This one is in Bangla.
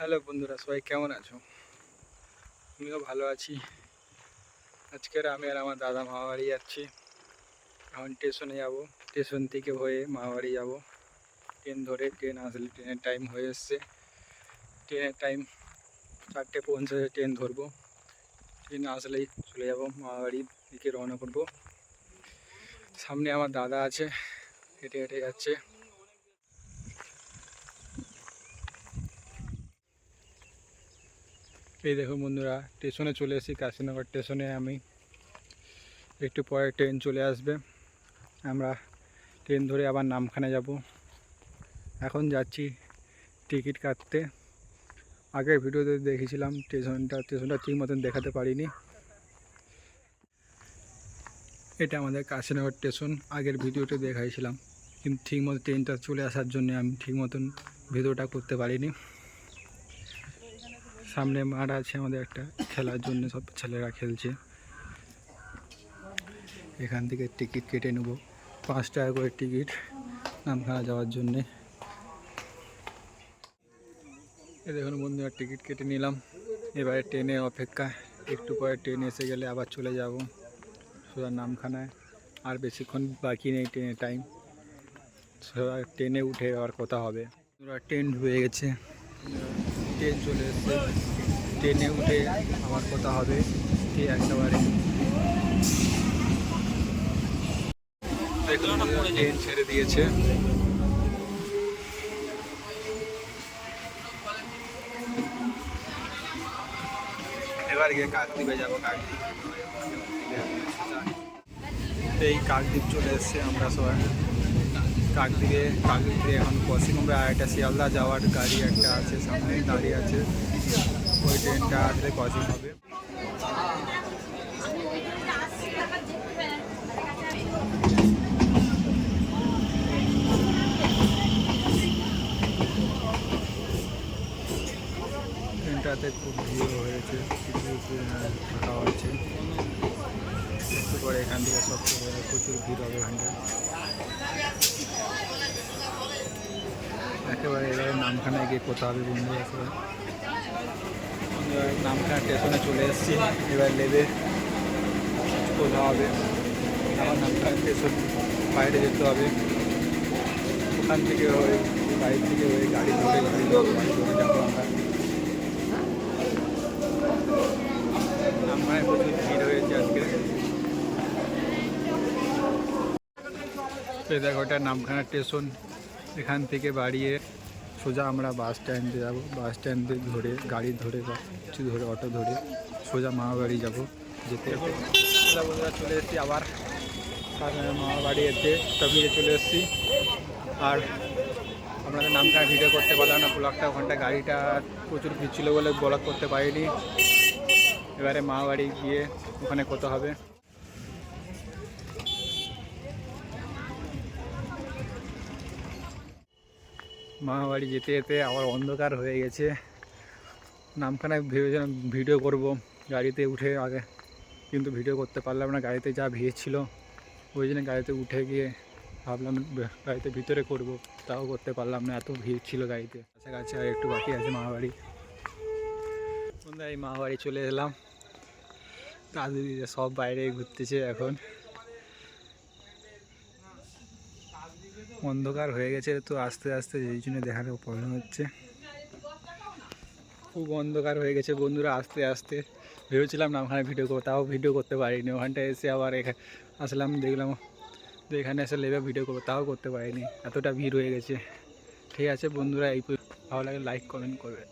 হ্যালো বন্ধুরা, সবাই কেমন আছো? আমিও ভালো আছি। আজকের আমি আর আমার দাদা মামাবাড়ি যাচ্ছি। এখন স্টেশনে যাব, স্টেশন থেকে হয়ে মামাবাড়ি যাব। ট্রেন ধরে, ট্রেন আসলে ট্রেনের টাইম হয়ে এসছে। ট্রেনের টাইম 4:50 ট্রেন ধরবো। ট্রেন আসলেই চলে যাব মামাবাড়ির দিকে, রওনা করব। সামনে আমার দাদা আছে, হেঁটে হেঁটে যাচ্ছে। এই দেখো বন্ধুরা, স্টেশনে চলে এসেছি, কাশীনগর স্টেশনে। আমি একটু পরে ট্রেন চলে আসবে। আমরা ট্রেন ধরে আবার নামখানা যাব। এখন যাচ্ছি টিকিট কাটতে। আগের ভিডিওতে দেখেছিলাম স্টেশনটা ঠিক মতন দেখাতে পারিনি। এটা আমাদের কাশীনগর স্টেশন, আগের ভিডিওতে দেখাইছিলাম, কিন্তু ঠিক মতো ট্রেনটা চলে আসার জন্য আমি ঠিক মতন ভিডিওটা করতে পারিনি। সামনে মাঠ আছে আমাদের একটা, খেলার জন্য সব ছেলেরা খেলছে। এখান থেকে টিকিট কেটে নেব, 5 টাকা করে টিকিট নামখানা যাওয়ার জন্যে। এই দেখুন বন্ধুরা, টিকিট কেটে নিলাম। এবারে ট্রেনে অপেক্ষা, একটু পরে ট্রেন এসে গেলে আবার চলে যাব সোজা নামখানায়। আর বেশিক্ষণ বাকি নেই ট্রেনের টাইম। সোজা ট্রেনে উঠে আবার কথা হবে। ট্রেন হয়ে গেছে, ট্রেন চলে এসছে। ট্রেনে উঠে আমার কথা হবে ঠিক একেবারে। ট্রেন ছেড়ে দিয়েছে। এবার গিয়ে কাকদ্বীপে যাবো। এই কাকদ্বীপ চলে এসছে, আমরা সবাই কাকদ্বীপে এখন ক্রসিং। আমরা একটা শিয়ালদা যাওয়ার গাড়ি একটা আছে, সামনে দাঁড়িয়ে আছে। ওই ট্রেনটা আসলে ক্রসিং হবে। ট্রেনটাতে খুব ভিড় হয়েছে, কিছু থাকা হচ্ছে। একটু পরে এখান থেকে সব প্রচুর ভিড় হবে এখানটায়। একেবারে এবারে নামখানায় গিয়ে কোথা হবে বন্ধুরা সবাই। নামখানা স্টেশনে চলে এসেছি, এবার নেবে কোথা হবে। আবার নামখানা স্টেশন বাইরে যেতে হবে। ওখান থেকে হয়ে বাইরে থেকে হয়ে গাড়ি ধরে যাবো আমরা। নামখানায় প্রচুর ভিড় হয়েছে আজকে। দেখো, ওটা নামখানা স্টেশন। এখান থেকে বাড়িয়ে সোজা আমরা বাস স্ট্যান্ডে যাবো। বাস স্ট্যান্ডে ধরে গাড়ি ধরে বা কিছু ধরে অটো ধরে সোজা মামাবাড়ি যাবো। যেতে বন্ধুরা চলে এসেছি আবার মামাবাড়ি এতে টপিকে চলে এসেছি। আর আপনাদের নামখানা ভিডিও করতে পারলাম না, ব্লগটা ওখানটা গাড়িটা প্রচুর ভিড় ছিল বলে ব্লগ করতে পারিনি। এবারে মামাবাড়ি গিয়ে ওখানে কত হবে। মামাবাড়ি যেতে যেতে আবার অন্ধকার হয়ে গেছে। নামখানায় ভেবেছিলাম ভিডিও করব গাড়িতে উঠে আগে, কিন্তু ভিডিও করতে পারলাম না, গাড়িতে যা ভিড় ছিল। ওই জন্য গাড়িতে উঠে গিয়ে ভাবলাম গাড়িতে ভিতরে করব, তাও করতে পারলাম না, এত ভিড় ছিল গাড়িতে। কাছাকাছি আর একটু বাকি আছে মামাবাড়ি। এই মামাবাড়ি চলে এলাম। দাদু দিদি সব বাইরে ঘুরতেছে এখন। অন্ধকার হয়ে গেছে তো আস্তে আস্তে, এই জন্য দেখার প্রবলেম হচ্ছে। খুব অন্ধকার হয়ে গেছে বন্ধুরা আস্তে আস্তে। ভেবেছিলাম না ওখানে ভিডিও করবো, তাও ভিডিও করতে পারিনি। ওখানটায় এসে আবার এখানে আসলাম, দেখলাম তো এখানে এসে লেবে ভিডিও করবো, তাও করতে পারিনি, এতটা ভিড় হয়ে গেছে। ঠিক আছে বন্ধুরা, এই ভালো লাগে লাইক কমেন্ট করবে।